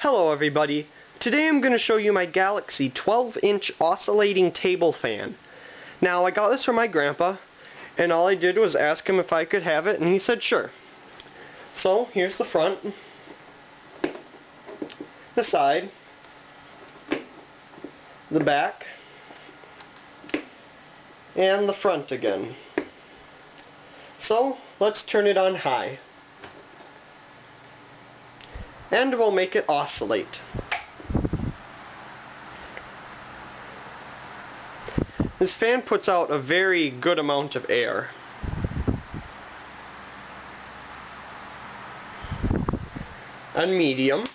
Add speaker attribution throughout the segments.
Speaker 1: Hello everybody. Today I'm going to show you my Galaxy 12-inch oscillating table fan. Now I got this from my grandpa, and all I did was ask him if I could have it, and he said sure. So here's the front, the side, the back, and the front again. So let's turn it on high. And we'll make it oscillate. This fan puts out a very good amount of air. On medium.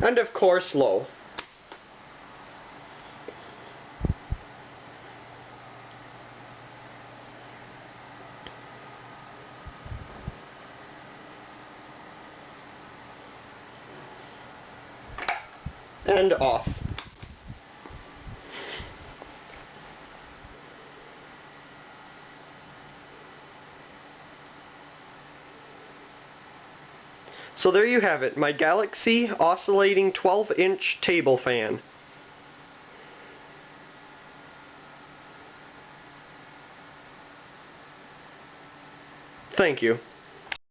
Speaker 1: And of course low. And off. So there you have it, my Galaxy oscillating 12-inch table fan. Thank you.